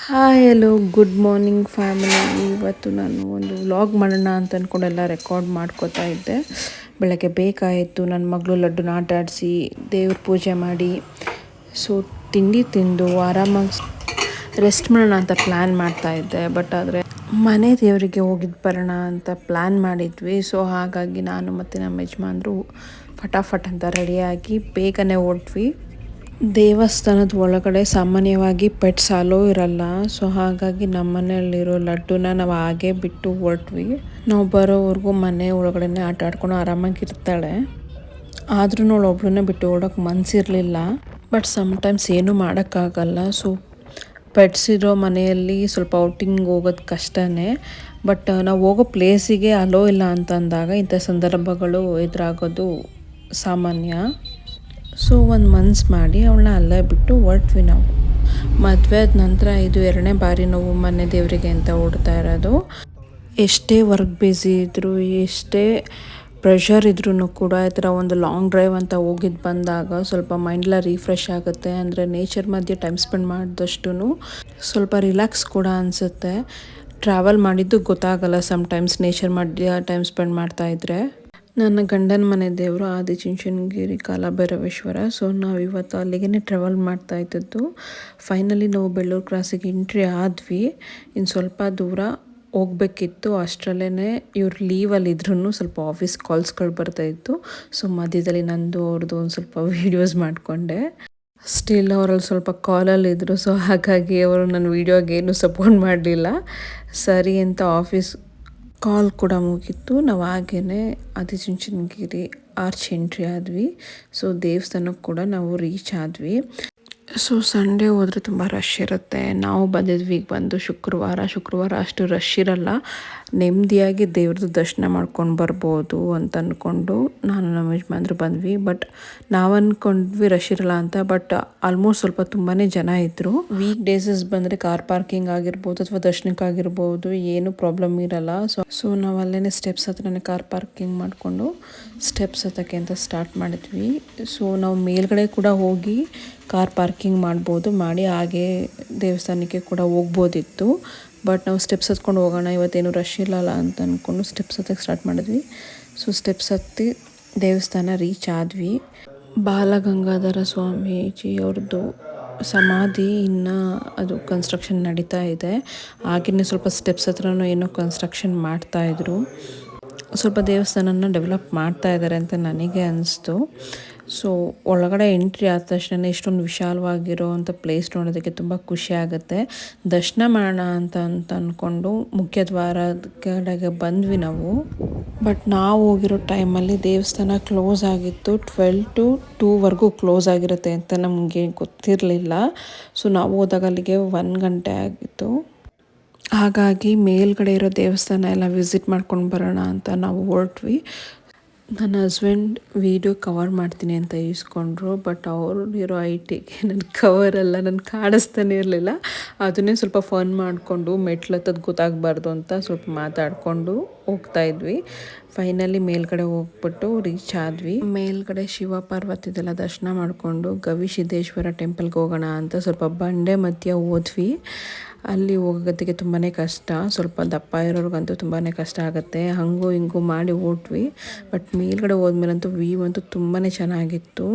Hi hello good morning family. ಇವತ್ತು ನಾನು ಒಂದು ವ್ಲಾಗ್ ಮಾಡೋಣ ಅಂತ ಅಂದ್ಕೊಂಡೆಲ್ಲ ರೆಕಾರ್ಡ್ ಮಾಡ್ಕೋತಾ ಇದ್ದೆ. ಬೆಳಗ್ಗೆ ಬೇಕಾಯಿತು, ನನ್ನ ಮಗಳು ಲಡ್ಡುನ ಆಟ ಆಡಿಸಿ ದೇವ್ರ ಪೂಜೆ ಮಾಡಿ ಸೊ ತಿಂಡಿ ತಿಂದು ಆರಾಮಾಗಿ ರೆಸ್ಟ್ ಮಾಡೋಣ ಅಂತ ಪ್ಲ್ಯಾನ್ ಮಾಡ್ತಾಯಿದ್ದೆ. ಬಟ್ ಆದರೆ ಮನೆ ದೇವರಿಗೆ ಹೋಗಿದ್ದು ಬರೋಣ ಅಂತ ಪ್ಲ್ಯಾನ್ ಮಾಡಿದ್ವಿ. ಸೊ ಹಾಗಾಗಿ ನಾನು ಮತ್ತು ನಮ್ಮ ಯಜಮಾನ್ರು ಫಟಾಫಟ್ ಅಂತ ರೆಡಿಯಾಗಿ ಬೇಗನೆ ಹೊರಟ್ವಿ. ದೇವಸ್ಥಾನದ ಒಳಗಡೆ ಸಾಮಾನ್ಯವಾಗಿ ಪೆಟ್ಸ್ ಅಲೋ ಇರಲ್ಲ. ಸೊ ಹಾಗಾಗಿ ನಮ್ಮ ಮನೆಯಲ್ಲಿರೋ ಲಡ್ಡುನ ನಾವು ಹಾಗೆ ಬಿಟ್ಟು ಹೊರಟ್ವಿ. ನಾವು ಬರೋವರೆಗೂ ಮನೆ ಒಳಗಡೆ ಆಟ ಆಡ್ಕೊಂಡು ಆರಾಮಾಗಿರ್ತಾಳೆ. ಆದ್ರೂ ಅವಳು ಒಬ್ಳನ್ನೇ ಬಿಟ್ಟು ಓಡೋಕೆ ಮನಸ್ಸಿರಲಿಲ್ಲ. ಬಟ್ ಸಮ್ಟೈಮ್ಸ್ ಏನೂ ಮಾಡೋಕ್ಕಾಗಲ್ಲ. ಸೊ ಪೆಟ್ಸ್ ಇರೋ ಮನೆಯಲ್ಲಿ ಸ್ವಲ್ಪ ಔಟಿಂಗ್ ಹೋಗೋದು ಕಷ್ಟನೇ. ಬಟ್ ನಾವು ಹೋಗೋ ಪ್ಲೇಸಿಗೆ ಅಲೋ ಇಲ್ಲ ಅಂತ ಅಂದಾಗ ಇಂಥ ಸಂದರ್ಭಗಳು ಎದುರಾಗೋದು ಸಾಮಾನ್ಯ. ಸೊ ಒಂದು ಮನ್ಸು ಮಾಡಿ ಅವಳನ್ನ ಅಲ್ಲೇ ಬಿಟ್ಟು ಹೊರಟ್ವಿ ನಾವು. ಮದುವೆ ಆದ ನಂತರ ಇದು 2ನೇ ಬಾರಿ ನಾವು ಮನೆ ದೇವರಿಗೆ ಅಂತ ಓಡ್ತಾ ಇರೋದು. ಎಷ್ಟೇ ವರ್ಕ್ ಬ್ಯುಸಿ ಇದ್ದರೂ, ಎಷ್ಟೇ ಪ್ರೆಷರ್ ಇದ್ರೂ ಕೂಡ ಈ ಥರ ಒಂದು ಲಾಂಗ್ ಡ್ರೈವ್ ಅಂತ ಹೋಗಿದ್ದು ಬಂದಾಗ ಸ್ವಲ್ಪ ಮೈಂಡೆಲ್ಲ ರಿಫ್ರೆಶ್ ಆಗುತ್ತೆ. ಅಂದರೆ ನೇಚರ್ ಮಧ್ಯೆ ಟೈಮ್ ಸ್ಪೆಂಡ್ ಮಾಡಿದಷ್ಟು ಸ್ವಲ್ಪ ರಿಲ್ಯಾಕ್ಸ್ ಕೂಡ ಅನಿಸುತ್ತೆ. ಟ್ರಾವೆಲ್ ಮಾಡಿದ್ದು ಗೊತ್ತಾಗಲ್ಲ ಸಮ್ಟೈಮ್ಸ್ ನೇಚರ್ ಮಧ್ಯೆ ಟೈಮ್ ಸ್ಪೆಂಡ್ ಮಾಡ್ತಾಯಿದ್ರೆ. ನನ್ನ ಗಂಡನ ಮನೆ ದೇವರು ಆದಿಚುಂಚನಗಿರಿ ಕಾಲಭೈರವೇಶ್ವರ. ಸೊ ನಾವು ಇವತ್ತು ಅಲ್ಲಿಗೆ ಟ್ರಾವೆಲ್ ಮಾಡ್ತಾ ಇದ್ದದ್ದು. ಫೈನಲಿ ನಾವು ಬೆಳ್ಳೂರು ಕ್ರಾಸಿಗೆ ಎಂಟ್ರಿ ಆದ್ವಿ. ಇನ್ನು ಸ್ವಲ್ಪ ದೂರ ಹೋಗ್ಬೇಕಿತ್ತು. ಅಷ್ಟರಲ್ಲೇ ಇವ್ರು ಲೀವಲ್ಲಿ ಇದ್ರೂ ಸ್ವಲ್ಪ ಆಫೀಸ್ ಕಾಲ್ಸ್ಗಳು ಬರ್ತಾಯಿತ್ತು. ಸೊ ಮಧ್ಯದಲ್ಲಿ ನಂದು ಅವ್ರದ್ದು ಒಂದು ಸ್ವಲ್ಪ ವೀಡಿಯೋಸ್ ಮಾಡಿಕೊಂಡೆ. ಸ್ಟಿಲ್ ಅವರಲ್ಲಿ ಸ್ವಲ್ಪ ಕಾಲಲ್ಲಿದ್ದರು. ಸೊ ಹಾಗಾಗಿ ಅವರು ನನ್ನ ವೀಡಿಯೋಗೆ ಏನೂ ಸಪೋರ್ಟ್ ಮಾಡಲಿಲ್ಲ. ಸರಿ ಅಂತ ಆಫೀಸ್ ಕಾಲ್ ಕೂಡ ಮುಗೀತು. ನಾವು ಹಾಗೇ ಆದಿಚುಂಚನಗಿರಿ ಆರ್ಚ್ ಎಂಟ್ರಿ ಆದ್ವಿ. ಸೊ ದೇವಸ್ಥಾನಕ್ಕೆ ಕೂಡ ನಾವು ರೀಚ್ ಆದ್ವಿ. ಸೊ ಸಂಡೇ ಹೋದರೆ ತುಂಬ ರಶ್ ಇರುತ್ತೆ. ನಾವು ಬಂದಿದ್ವಿ ಈಗ ಬಂದು ಶುಕ್ರವಾರ ಅಷ್ಟು ರಶ್ ಇರಲ್ಲ. ನೆಮ್ಮದಿಯಾಗಿ ದೇವ್ರದ್ದು ದರ್ಶನ ಮಾಡ್ಕೊಂಡು ಬರ್ಬೋದು ಅಂತ ಅಂದ್ಕೊಂಡು ನಾನು ನಮ್ಮ ಯಜಮಾನ್ರು ಬಂದ್ವಿ. ಬಟ್ ನಾವು ಅಂದ್ಕೊಂಡ್ವಿ ರಶ್ ಇರಲ್ಲ ಅಂತ. ಬಟ್ ಆಲ್ಮೋಸ್ಟ್ ಸ್ವಲ್ಪ ತುಂಬಾ ಜನ ಇದ್ದರು. ವೀಕ್ ಡೇಸಸ್ ಬಂದರೆ ಕಾರ್ ಪಾರ್ಕಿಂಗ್ ಆಗಿರ್ಬೋದು ಅಥವಾ ದರ್ಶನಕ್ಕಾಗಿರ್ಬೋದು ಏನೂ ಪ್ರಾಬ್ಲಮ್ ಇರಲ್ಲ. ಸೊ ನಾವು ಅಲ್ಲೇ ಸ್ಟೆಪ್ಸ್ ಹತ್ರನೇ ಕಾರ್ ಪಾರ್ಕಿಂಗ್ ಮಾಡಿಕೊಂಡು ಸ್ಟೆಪ್ಸ್ ಹತ್ತಕ್ಕೆ ಅಂತ ಸ್ಟಾರ್ಟ್ ಮಾಡಿದ್ವಿ. ಸೊ ನಾವು ಮೇಲ್ಗಡೆ ಕೂಡ ಹೋಗಿ ಕಾರ್ ಪಾರ್ಕಿಂಗ್ ಮಾಡ್ಬೋದು, ಮಾಡಿ ಹಾಗೆ ದೇವಸ್ಥಾನಕ್ಕೆ ಕೂಡ ಹೋಗ್ಬೋದಿತ್ತು. ಬಟ್ ನಾವು ಸ್ಟೆಪ್ಸ್ ಹತ್ಕೊಂಡು ಹೋಗೋಣ, ಇವತ್ತೇನು ರಶ್ ಇಲ್ಲಲ್ಲ ಅಂತ ಅಂದ್ಕೊಂಡು ಸ್ಟೆಪ್ಸ್ ಹತ್ತಕ್ಕೆ ಸ್ಟಾರ್ಟ್ ಮಾಡಿದ್ವಿ. ಸೊ ಸ್ಟೆಪ್ಸ್ ಹತ್ತಿ ದೇವಸ್ಥಾನ ರೀಚ್ ಆದ್ವಿ. ಬಾಲಗಂಗಾಧರ ಸ್ವಾಮೀಜಿ ಅವ್ರದ್ದು ಸಮಾಧಿ ಇನ್ನು ಅದು ಕನ್ಸ್ಟ್ರಕ್ಷನ್ ನಡೀತಾ ಇದೆ. ಹಾಗೆಯೇ ಸ್ವಲ್ಪ ಸ್ಟೆಪ್ಸ್ ಹತ್ರನೂ ಏನೋ ಕನ್ಸ್ಟ್ರಕ್ಷನ್ ಮಾಡ್ತಾಯಿದ್ರು. ಸ್ವಲ್ಪ ದೇವಸ್ಥಾನನ ಡೆವಲಪ್ ಮಾಡ್ತಾ ಇದ್ದಾರೆ ಅಂತ ನನಗೆ ಅನಿಸ್ತು. ಸೊ ಒಳಗಡೆ ಎಂಟ್ರಿ ಆದ ತಕ್ಷಣ ಇಷ್ಟೊಂದು ವಿಶಾಲವಾಗಿರೋ ಅಂಥ ಪ್ಲೇಸ್ ನೋಡೋದಕ್ಕೆ ತುಂಬ ಖುಷಿ ಆಗುತ್ತೆ. ದರ್ಶನ ಮಾಡೋಣ ಅಂತ ಅಂದ್ಕೊಂಡು ಮುಖ್ಯ ದ್ವಾರದ ಕಡೆಗೆ ಬಂದ್ವಿ ನಾವು. ಬಟ್ ನಾವು ಹೋಗಿರೋ ಟೈಮಲ್ಲಿ ದೇವಸ್ಥಾನ ಕ್ಲೋಸ್ ಆಗಿತ್ತು. 12 to 2ವರೆಗೂ ಕ್ಲೋಸ್ ಆಗಿರುತ್ತೆ ಅಂತ ನಮಗೆ ಗೊತ್ತಿರಲಿಲ್ಲ. ಸೊ ನಾವು ಹೋದಾಗ ಅಲ್ಲಿಗೆ 1 ಗಂಟೆ ಆಗಿತ್ತು. ಹಾಗಾಗಿ ಮೇಲ್ಗಡೆ ಇರೋ ದೇವಸ್ಥಾನ ಎಲ್ಲ ವಿಸಿಟ್ ಮಾಡ್ಕೊಂಡು ಬರೋಣ ಅಂತ ನಾವು ಹೊರಟ್ವಿ. ನನ್ನ ಹಸ್ಬೆಂಡ್ ವೀಡಿಯೋ ಕವರ್ ಮಾಡ್ತೀನಿ ಅಂತ ಇಸ್ಕೊಂಡ್ರು. ಬಟ್ ಅವ್ರಿರೋ ಐಟಿಗೆ ನನ್ನ ಕವರೆಲ್ಲ ನಾನು ಕಾಣಿಸ್ತಾನೆ ಇರಲಿಲ್ಲ. ಅದನ್ನೇ ಸ್ವಲ್ಪ ಫನ್ ಮಾಡಿಕೊಂಡು ಮೆಟ್ಲತ್ತದು ಗೊತ್ತಾಗಬಾರ್ದು ಅಂತ ಸ್ವಲ್ಪ ಮಾತಾಡಿಕೊಂಡು ಹೋಗ್ತಾಯಿದ್ವಿ. ಫೈನಲಿ ಮೇಲ್ಗಡೆ ಹೋಗ್ಬಿಟ್ಟು ರೀಚ್ ಆದ್ವಿ. ಮೇಲ್ಗಡೆ ಶಿವ ಪಾರ್ವತಿದೆಲ್ಲ ದರ್ಶನ ಮಾಡಿಕೊಂಡು ಗವಿಸಿದ್ದೇಶ್ವರ ಟೆಂಪಲ್ಗೆ ಹೋಗೋಣ ಅಂತ ಸ್ವಲ್ಪ ಬಂಡೆ ಮಧ್ಯೆ ಹೋದ್ವಿ. ಅಲ್ಲಿ ಹೋಗೋದಕ್ಕೆ ತುಂಬಾ ಕಷ್ಟ, ಸ್ವಲ್ಪ ದಪ್ಪ ಇರೋರ್ಗಂತೂ ತುಂಬಾ ಕಷ್ಟ ಆಗುತ್ತೆ. ಹಂಗೂ ಹಿಂಗೂ ಮಾಡಿ ಓಟ್ವಿ. ಬಟ್ ಮೇಲ್ಗಡೆ ಹೋದ್ಮೇಲಂತೂ ವ್ಯೂ ಅಂತೂ ತುಂಬಾ ಚೆನ್ನಾಗಿತ್ತು.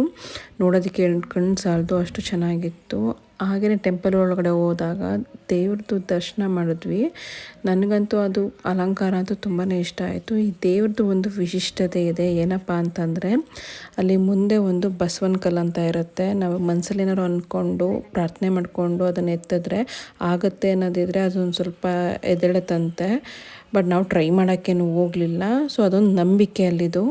ನೋಡೋದಕ್ಕೆ ಕಣ್ಣು ಸಾಲದು ಅಷ್ಟು ಚೆನ್ನಾಗಿತ್ತು. ಹಾಗೆಯೇ ಟೆಂಪಲ್ ಒಳಗಡೆ ಹೋದಾಗ ದೇವ್ರದ್ದು ದರ್ಶನ ಮಾಡಿದ್ವಿ. ನನಗಂತೂ ಅದು ಅಲಂಕಾರ ಅಂತೂ ತುಂಬಾ ಇಷ್ಟ ಆಯಿತು. ಈ ದೇವ್ರದ್ದು ಒಂದು ವಿಶಿಷ್ಟತೆ ಇದೆ. ಏನಪ್ಪ ಅಂತಂದರೆ ಅಲ್ಲಿ ಮುಂದೆ ಒಂದು ಬಸವನ ಕಲ್ಲು ಅಂತ ಇರುತ್ತೆ. ನಾವು ಮನಸ್ಸಲ್ಲಿ ಏನಾದ್ರು ಅಂದ್ಕೊಂಡು ಪ್ರಾರ್ಥನೆ ಮಾಡಿಕೊಂಡು ಅದನ್ನು ಎತ್ತಿದ್ರೆ ಆಗುತ್ತೆ ಅನ್ನೋದಿದ್ರೆ ಅದೊಂದು ಸ್ವಲ್ಪ ಎದ್ದೇಳುತ್ತಂತೆ. ಬಟ್ ನಾವು ಟ್ರೈ ಮಾಡೋಕ್ಕೇನು ಹೋಗಲಿಲ್ಲ. ಸೊ ಅದೊಂದು ನಂಬಿಕೆ ಅಲ್ಲಿದು.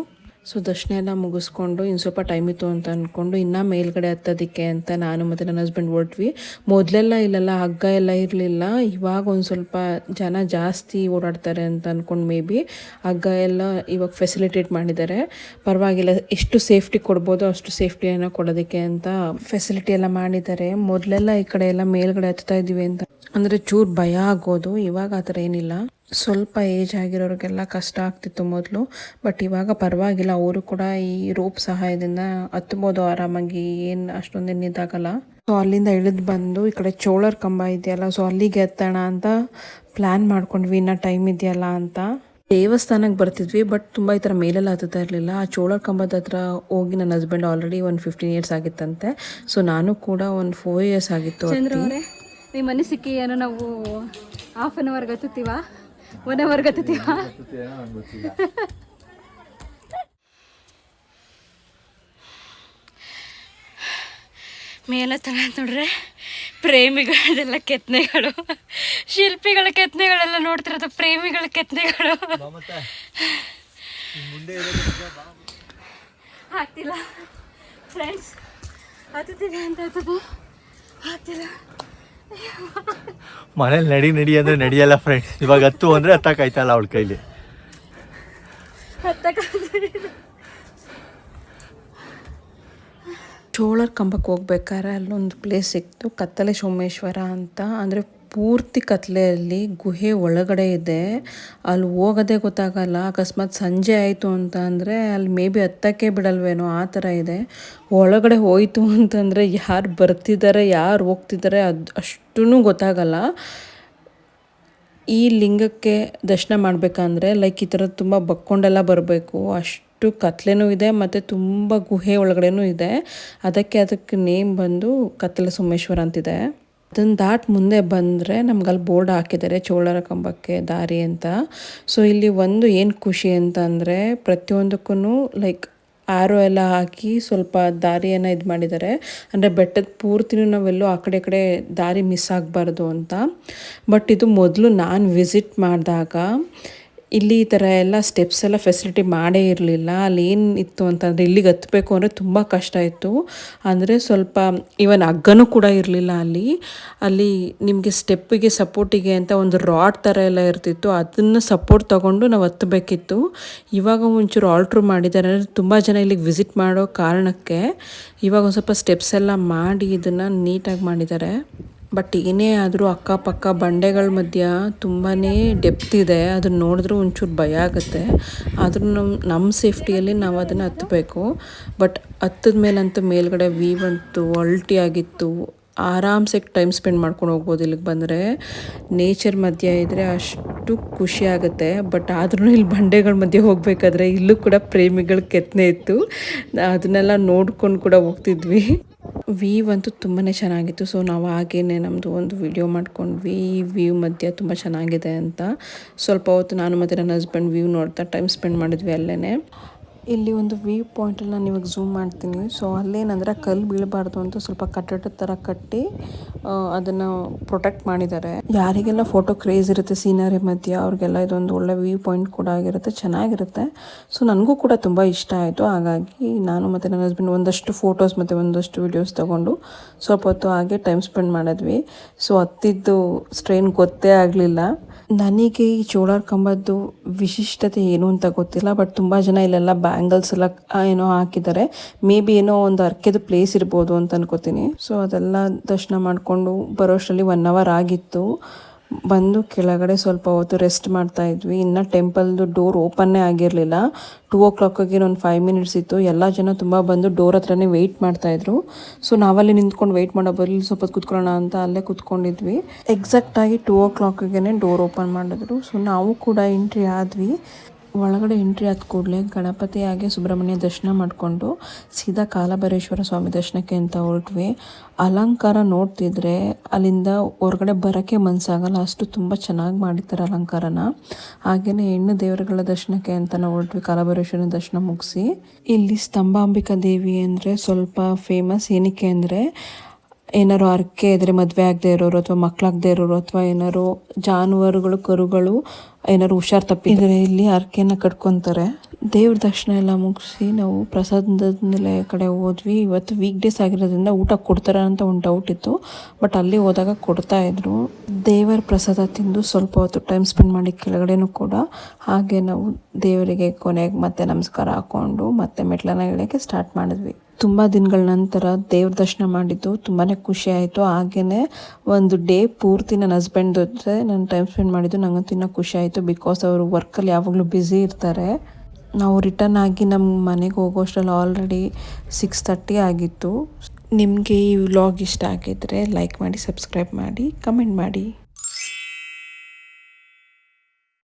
ಸೊ ದರ್ಶನ ಎಲ್ಲ ಮುಗಿಸ್ಕೊಂಡು ಇನ್ನು ಸ್ವಲ್ಪ ಟೈಮ್ ಇತ್ತು ಅಂತ ಅಂದ್ಕೊಂಡು ಇನ್ನೂ ಮೇಲ್ಗಡೆ ಹತ್ತೋದಕ್ಕೆ ಅಂತ ನಾನು ಮತ್ತು ನನ್ನ ಹಸ್ಬೆಂಡ್ ಹೊರಟ್ವಿ. ಮೊದಲೆಲ್ಲ ಇಲ್ಲೆಲ್ಲ ಹಗ್ಗ ಎಲ್ಲ ಇರಲಿಲ್ಲ. ಇವಾಗ ಒಂದು ಸ್ವಲ್ಪ ಜನ ಜಾಸ್ತಿ ಓಡಾಡ್ತಾರೆ ಅಂತ ಅಂದ್ಕೊಂಡು ಮೇ ಬಿ ಹಗ್ಗ ಎಲ್ಲ ಇವಾಗ ಫೆಸಿಲಿಟೇಟ್ ಮಾಡಿದ್ದಾರೆ. ಪರವಾಗಿಲ್ಲ, ಎಷ್ಟು ಸೇಫ್ಟಿ ಕೊಡ್ಬೋದು ಅಷ್ಟು ಸೇಫ್ಟಿಯನ್ನು ಕೊಡೋದಕ್ಕೆ ಅಂತ ಫೆಸಿಲಿಟಿ ಎಲ್ಲ ಮಾಡಿದ್ದಾರೆ. ಮೊದಲೆಲ್ಲ ಈ ಕಡೆ ಎಲ್ಲ ಮೇಲ್ಗಡೆ ಹತ್ತಾ ಇದ್ದೀವಿ ಅಂತ ಅಂದರೆ ಚೂರು ಭಯ ಆಗೋದು. ಇವಾಗ ಆ ಥರ ಏನಿಲ್ಲ. ಸ್ವಲ್ಪ ಏಜ್ ಆಗಿರೋರಿಗೆಲ್ಲ ಕಷ್ಟ ಆಗ್ತಿತ್ತು ಮೊದಲು. ಬಟ್ ಇವಾಗ ಪರವಾಗಿಲ್ಲ, ಅವರು ಕೂಡ ಈ ರೋಪ್ ಸಹಾಯದಿಂದ ಹತ್ಬೋದು ಆರಾಮಾಗಿ, ಏನು ಅಷ್ಟೊಂದೇನು ಇದಾಗಲ್ಲ. ಸೊ ಅಲ್ಲಿಂದ ಇಳಿದು ಬಂದು ಈ ಕಡೆ ಚೋಳರ ಕಂಬ ಇದೆಯಲ್ಲ, ಸೊ ಅಲ್ಲಿಗೆ ಎತ್ತೋಣ ಅಂತ ಪ್ಲ್ಯಾನ್ ಮಾಡ್ಕೊಂಡ್ವಿ, ಇನ್ನೂ ಟೈಮ್ ಇದೆಯಲ್ಲ ಅಂತ. ದೇವಸ್ಥಾನಕ್ಕೆ ಬರ್ತಿದ್ವಿ, ಬಟ್ ತುಂಬ ಈ ಥರ ಮೇಲೆಲ್ಲ ಹತ್ತುತ್ತಾ ಇರಲಿಲ್ಲ. ಆ ಚೋಳರ ಕಂಬದ ಹತ್ರ ಹೋಗಿ ನನ್ನ ಹಸ್ಬೆಂಡ್ ಆಲ್ರೆಡಿ ಒಂದು 15 ಇಯರ್ಸ್ ಆಗಿತ್ತಂತೆ, ಸೊ ನಾನು ಕೂಡ ಒಂದು 4 ಇಯರ್ಸ್ ಆಗಿತ್ತು. ನಿಮ್ಮ ಮನೆ ಸಿಕ್ಕಿ ಏನೋ ನಾವು ಹಾಫ್ ಆನ್ ಅವರ್ಗೆ ಹತ್ತುತ್ತೀವ, 1 ಅವರ್ಗೆ ಹತ್ತುತ್ತೀವ. ಮೇಲೆ ತಳ ನೋಡ್ರೆ ಪ್ರೇಮಿಗಳದೆಲ್ಲ ಕೆತ್ತನೆಗಳು, ಶಿಲ್ಪಿಗಳ ಕೆತ್ತನೆಗಳೆಲ್ಲ ನೋಡ್ತಿರೋದು ಪ್ರೇಮಿಗಳ ಕೆತ್ತನೆಗಳು. ಆಗ್ತಿಲ್ಲ ಫ್ರೆಂಡ್ಸ್, ಹತ್ತುತ್ತೀವಿ ಅಂತ ಆಗ್ತಿಲ್ಲ. ಮನೇಲಿ ನಡಿ ಅಂದ್ರೆ ನಡಿಯಲ್ಲ ಫ್ರೆಂಡ್ಸ್. ಇವಾಗ ಹತ್ತು ಅಂದ್ರೆ ಹತ್ತಕ್ಕಾಯ್ತಲ್ಲ ಅವಳ ಕೈಲಿ. ಚೋಳರ ಕಂಬಕ್ಕೆ ಹೋಗ್ಬೇಕಾದ್ರೆ ಅಲ್ಲೊಂದು ಪ್ಲೇಸ್ ಸಿಕ್ತು, ಕತ್ತಲೆ ಸೋಮೇಶ್ವರ ಅಂತ. ಅಂದರೆ ಪೂರ್ತಿ ಕತ್ಲೆಯಲ್ಲಿ ಗುಹೆ ಒಳಗಡೆ ಇದೆ, ಅಲ್ಲಿ ಹೋಗೋದೇ ಗೊತ್ತಾಗಲ್ಲ. ಅಕಸ್ಮಾತ್ ಸಂಜೆ ಆಯಿತು ಅಂತ ಅಂದರೆ ಅಲ್ಲಿ ಮೇ ಬಿ ಹತ್ತಕ್ಕೆ ಬಿಡಲ್ವೇನೋ, ಆ ಥರ ಇದೆ. ಒಳಗಡೆ ಹೋಯಿತು ಅಂತಂದರೆ ಯಾರು ಬರ್ತಿದ್ದಾರೆ ಯಾರು ಹೋಗ್ತಿದ್ದಾರೆ ಅಷ್ಟೂ ಗೊತ್ತಾಗಲ್ಲ. ಈ ಲಿಂಗಕ್ಕೆ ದರ್ಶನ ಮಾಡಬೇಕಂದ್ರೆ ಲೈಕ್ ಈ ಥರ ತುಂಬ ಬಕ್ಕೊಂಡೆಲ್ಲ ಬರಬೇಕು, ಅಷ್ಟು ಕತ್ಲೆನೂ ಇದೆ ಮತ್ತು ತುಂಬ ಗುಹೆ ಒಳಗಡೆನೂ ಇದೆ. ಅದಕ್ಕೆ ನೇಮ್ ಬಂದು ಕತ್ತಲೆ ಸೋಮೇಶ್ವರ ಅಂತಿದೆ. ಅದನ್ನು ದಾಟ್ ಮುಂದೆ ಬಂದರೆ ನಮ್ಗೆ ಅಲ್ಲಿ ಬೋರ್ಡ್ ಹಾಕಿದ್ದಾರೆ ಚೋಳರ ಕಂಬಕ್ಕೆ ದಾರಿ ಅಂತ. ಸೊ ಇಲ್ಲಿ ಒಂದು ಏನು ಖುಷಿ ಅಂತ ಅಂದರೆ ಪ್ರತಿಯೊಂದಕ್ಕೂ ಲೈಕ್ ಆರೋ ಎಲ್ಲ ಹಾಕಿ ಸ್ವಲ್ಪ ದಾರಿಯನ್ನು ಇದು ಮಾಡಿದ್ದಾರೆ. ಅಂದರೆ ಬೆಟ್ಟದ ಪೂರ್ತಿನೂ ನಾವೆಲ್ಲೂ ಆ ಕಡೆ ದಾರಿ ಮಿಸ್ ಆಗಬಾರ್ದು ಅಂತ. ಬಟ್ ಇದು ಮೊದಲು ನಾನು ವಿಸಿಟ್ ಮಾಡಿದಾಗ ಇಲ್ಲಿ ಈ ಥರ ಎಲ್ಲ ಸ್ಟೆಪ್ಸ್ ಎಲ್ಲ ಫೆಸಿಲಿಟಿ ಮಾಡೇ ಇರಲಿಲ್ಲ. ಅಲ್ಲಿ ಏನು ಇತ್ತು ಅಂತಂದರೆ ಇಲ್ಲಿಗೆ ಹತ್ತಬೇಕು ಅಂದರೆ ತುಂಬ ಕಷ್ಟ ಇತ್ತು. ಅಂದರೆ ಸ್ವಲ್ಪ ಈವನ್ ಹಗ್ಗನೂ ಕೂಡ ಇರಲಿಲ್ಲ ಅಲ್ಲಿ ನಿಮಗೆ ಸ್ಟೆಪ್ಪಿಗೆ ಸಪೋರ್ಟಿಗೆ ಅಂತ ಒಂದು ರಾಡ್ ಥರ ಎಲ್ಲ ಇರ್ತಿತ್ತು, ಅದನ್ನು ಸಪೋರ್ಟ್ ತೊಗೊಂಡು ನಾವು ಹತ್ತಬೇಕಿತ್ತು. ಇವಾಗ ಒಂಚೂರು ಆಲ್ಟ್ರು ಮಾಡಿದ್ದಾರೆ, ಅಂದರೆ ತುಂಬ ಜನ ಇಲ್ಲಿಗೆ ವಿಸಿಟ್ ಮಾಡೋ ಕಾರಣಕ್ಕೆ ಇವಾಗ ಒಂದು ಸ್ವಲ್ಪ ಸ್ಟೆಪ್ಸ್ ಎಲ್ಲ ಮಾಡಿ ಇದನ್ನು ನೀಟಾಗಿ ಮಾಡಿದ್ದಾರೆ. ಬಟ್ ಏನೇ ಆದರೂ ಅಕ್ಕಪಕ್ಕ ಬಂಡೆಗಳ ಮಧ್ಯ ತುಂಬಾ ಡೆಪ್ತ್ ಇದೆ, ಅದನ್ನು ನೋಡಿದ್ರೂ ಒಂಚೂರು ಭಯ ಆಗುತ್ತೆ. ಆದರೂ ನಮ್ಮ ಸೇಫ್ಟಿಯಲ್ಲಿ ನಾವು ಅದನ್ನು ಹತ್ತಬೇಕು. ಬಟ್ ಹತ್ತದ ಮೇಲಂತೂ ಮೇಲ್ಗಡೆ ವ್ಯೂ ಅಂತೂ ಅಲ್ಟಿ ಆಗಿತ್ತು. ಆರಾಮ್ಸೆ ಟೈಮ್ ಸ್ಪೆಂಡ್ ಮಾಡ್ಕೊಂಡು ಹೋಗ್ಬೋದು. ಇಲ್ಲಿಗೆ ಬಂದರೆ ನೇಚರ್ ಮಧ್ಯೆ ಇದ್ದರೆ ಅಷ್ಟು ಖುಷಿ ಆಗುತ್ತೆ. ಬಟ್ ಆದ್ರೂ ಇಲ್ಲಿ ಬಂಡೆಗಳ ಮಧ್ಯೆ ಹೋಗಬೇಕಾದ್ರೆ ಇಲ್ಲೂ ಕೂಡ ಪ್ರೇಮಿಗಳ ಕೆತ್ತನೆ ಇತ್ತು, ಅದನ್ನೆಲ್ಲ ನೋಡ್ಕೊಂಡು ಕೂಡ ಹೋಗ್ತಿದ್ವಿ. ವ್ಯೂ ಅಂತೂ ತುಂಬಾ ಚೆನ್ನಾಗಿತ್ತು. ಸೊ ನಾವು ಹಾಗೇನೆ ನಮ್ಮದು ಒಂದು ವಿಡಿಯೋ ಮಾಡ್ಕೊಂಡ್ವಿ, ಈ ವ್ಯೂ ಮಧ್ಯೆ ತುಂಬ ಚೆನ್ನಾಗಿದೆ ಅಂತ. ಸ್ವಲ್ಪ ಹೊತ್ತು ನಾನು ಮತ್ತು ನನ್ನ ಹಸ್ಬೆಂಡ್ ವ್ಯೂ ನೋಡ್ತಾ ಟೈಮ್ ಸ್ಪೆಂಡ್ ಮಾಡಿದ್ವಿ ಅಲ್ಲೇ. ಇಲ್ಲಿ ಒಂದು ವ್ಯೂ ಪಾಯಿಂಟಲ್ಲಿ ನಾನು ಇವಾಗ ಝೂಮ್ ಮಾಡ್ತೀನಿ. ಸೊ ಅಲ್ಲೇನಂದರೆ ಕಲ್ಲು ಬೀಳಬಾರ್ದು ಅಂತ ಸ್ವಲ್ಪ ಕಟ್ಟಡದ ಥರ ಕಟ್ಟಿ ಅದನ್ನು ಪ್ರೊಟೆಕ್ಟ್ ಮಾಡಿದ್ದಾರೆ. ಯಾರಿಗೆಲ್ಲ ಫೋಟೋ ಕ್ರೇಜ್ ಇರುತ್ತೆ ಸೀನರಿ ಮಧ್ಯೆ ಅವ್ರಿಗೆಲ್ಲ ಇದೊಂದು ಒಳ್ಳೆ ವ್ಯೂ ಪಾಯಿಂಟ್ ಕೂಡ ಆಗಿರುತ್ತೆ, ಚೆನ್ನಾಗಿರುತ್ತೆ. ಸೊ ನನಗೂ ಕೂಡ ತುಂಬ ಇಷ್ಟ ಆಯಿತು. ಹಾಗಾಗಿ ನಾನು ಮತ್ತು ನನ್ನ ಹಸ್ಬೆಂಡ್ ಒಂದಷ್ಟು ಫೋಟೋಸ್ ಮತ್ತು ಒಂದಷ್ಟು ವೀಡಿಯೋಸ್ ತೊಗೊಂಡು ಸ್ವಲ್ಪ ಹೊತ್ತು ಹಾಗೆ ಟೈಮ್ ಸ್ಪೆಂಡ್ ಮಾಡಿದ್ವಿ. ಸೊ ಹತ್ತಿದ್ದು ಸ್ಟ್ರೈನ್ ಗೊತ್ತೇ ಆಗಲಿಲ್ಲ. ನನಗೆ ಈ ಚೋಳರ ಕಂಬದ್ದು ವಿಶಿಷ್ಟತೆ ಏನು ಅಂತ ಗೊತ್ತಿಲ್ಲ, ಬಟ್ ತುಂಬ ಜನ ಇಲ್ಲೆಲ್ಲ ಬ್ಯಾಂಗಲ್ಸ್ ಎಲ್ಲ ಏನೋ ಹಾಕಿದ್ದಾರೆ. ಮೇ ಬಿ ಏನೋ ಒಂದು ಅರ್ಕೆದು ಪ್ಲೇಸ್ ಇರ್ಬೋದು ಅಂತ ಅನ್ಕೋತೀನಿ. ಸೊ ಅದೆಲ್ಲ ದರ್ಶನ ಮಾಡಿಕೊಂಡು ಬರೋಷ್ಟರಲ್ಲಿ 1 ಅವರ್ ಆಗಿತ್ತು. ಬಂದು ಕೆಳಗಡೆ ಸ್ವಲ್ಪ ಹೊತ್ತು ರೆಸ್ಟ್ ಮಾಡ್ತಾ ಇದ್ವಿ. ಇನ್ನು ಟೆಂಪಲ್ದು ಡೋರ್ ಓಪನ್ನೇ ಆಗಿರಲಿಲ್ಲ. 2 o'clock ಒಂದು 5 minutes ಇತ್ತು. ಎಲ್ಲ ಜನ ತುಂಬ ಬಂದು ಡೋರ್ ಹತ್ರನೇ ವೆಯ್ಟ್ ಮಾಡ್ತಾಯಿದ್ರು. ಸೊ ನಾವಲ್ಲಿ ನಿಂತ್ಕೊಂಡು ವೆಯ್ಟ್ ಮಾಡೋ ಬರಲಿ ಸ್ವಲ್ಪ ಕೂತ್ಕೊಳ್ಳೋಣ ಅಂತ ಅಲ್ಲೇ ಕೂತ್ಕೊಂಡಿದ್ವಿ. ಎಕ್ಸಾಕ್ಟಾಗಿ 2 o'clock ಡೋರ್ ಓಪನ್ ಮಾಡಿದ್ರು. ಸೊ ನಾವು ಕೂಡ ಎಂಟ್ರಿ ಆದ್ವಿ. ಒಳಗಡೆ ಎಂಟ್ರಿ ಆದ ಕೂಡಲೇ ಗಣಪತಿ ಹಾಗೆ ಸುಬ್ರಹ್ಮಣ್ಯ ದರ್ಶನ ಮಾಡಿಕೊಂಡು ಸೀದಾ ಕಾಲಭೈರೇಶ್ವರ ಸ್ವಾಮಿ ದರ್ಶನಕ್ಕೆ ಅಂತ ಹೊರಟ್ವಿ. ಅಲಂಕಾರ ನೋಡ್ತಿದ್ರೆ ಅಲ್ಲಿಂದ ಹೊರಗಡೆ ಬರೋಕ್ಕೆ ಮನಸ್ಸಾಗಲ್ಲ, ಅಷ್ಟು ತುಂಬ ಚೆನ್ನಾಗಿ ಮಾಡಿರ್ತಾರೆ ಅಲಂಕಾರನ. ಹಾಗೆಯೇ ಹೆಣ್ಣು ದೇವರುಗಳ ದರ್ಶನಕ್ಕೆ ಅಂತ ನಾವು ಹೊರಟ್ವಿ. ಕಾಲಭೈರೇಶ್ವರನ ದರ್ಶನ ಮುಗಿಸಿ ಇಲ್ಲಿ ಸ್ತಂಭಾಂಬಿಕಾ ದೇವಿ ಅಂದರೆ ಸ್ವಲ್ಪ ಫೇಮಸ್. ಏನಕ್ಕೆ ಅಂದರೆ ಏನಾರು ಹರಕೆ ಇದ್ದರೆ ಮದುವೆ ಆಗದೆ ಇರೋರು ಅಥವಾ ಮಕ್ಕಳಾಗದೆ ಇರೋರು ಅಥವಾ ಏನಾರು ಜಾನುವಾರುಗಳು ಕರುಗಳು ಏನಾರು ಹುಷಾರು ತಪ್ಪಿದರೆ ಇಲ್ಲಿ ಹರಕೆಯನ್ನು ಕಟ್ಕೊತಾರೆ. ದೇವ್ರ ದರ್ಶನ ಎಲ್ಲ ಮುಗಿಸಿ ನಾವು ಪ್ರಸಾದದ ನಿಲಯ ಕಡೆ ಹೋದ್ವಿ. ಇವತ್ತು ವೀಕ್ ಡೇಸ್ ಆಗಿರೋದ್ರಿಂದ ಊಟ ಕೊಡ್ತಾರೆ ಅಂತ ಒಂದು ಡೌಟ್ ಇತ್ತು, ಬಟ್ ಅಲ್ಲಿ ಹೋದಾಗ ಕೊಡ್ತಾಯಿದ್ರು. ದೇವರ ಪ್ರಸಾದ ತಿಂದು ಸ್ವಲ್ಪ ಹೊತ್ತು ಟೈಮ್ ಸ್ಪೆಂಡ್ ಮಾಡಿ ಕೆಳಗಡೆನೂ ಕೂಡ ಹಾಗೆ ನಾವು ದೇವರಿಗೆ ಕೊನೆಗೆ ಮತ್ತೆ ನಮಸ್ಕಾರ ಹಾಕ್ಕೊಂಡು ಮತ್ತೆ ಮೆಟ್ಲನ್ನ ಇಳಿಯೋಕ್ಕೆ ಸ್ಟಾರ್ಟ್ ಮಾಡಿದ್ವಿ. ತುಂಬ ದಿನಗಳ ನಂತರ ದೇವ್ರ ದರ್ಶನ ಮಾಡಿದ್ದು ತುಂಬಾ ಖುಷಿ ಆಯಿತು. ಹಾಗೆಯೇ ಒಂದು ಡೇ ಪೂರ್ತಿ ನನ್ನ ಹಸ್ಬೆಂಡ್ ಜೊತೆ ನಾನು ಟೈಮ್ ಸ್ಪೆಂಡ್ ಮಾಡಿದ್ದು ನಂಗಂತೂ ಇನ್ನೂ ಖುಷಿ ಆಯಿತು. ಬಿಕಾಸ್ ಅವರು ವರ್ಕಲ್ಲಿ ಯಾವಾಗಲೂ ಬ್ಯುಸಿ ಇರ್ತಾರೆ. ನಾವು ರಿಟರ್ನ್ ಆಗಿ ನಮ್ಮ ಮನೆಗೆ ಹೋಗೋಷ್ಟರಲ್ಲಿ ಆಲ್ರೆಡಿ 6:30 ಆಗಿತ್ತು. ನಿಮಗೆ ಈ ವ್ಲಾಗ್ ಇಷ್ಟ ಆಗಿದ್ದರೆ ಲೈಕ್ ಮಾಡಿ, ಸಬ್ಸ್ಕ್ರೈಬ್ ಮಾಡಿ, ಕಮೆಂಟ್ ಮಾಡಿ.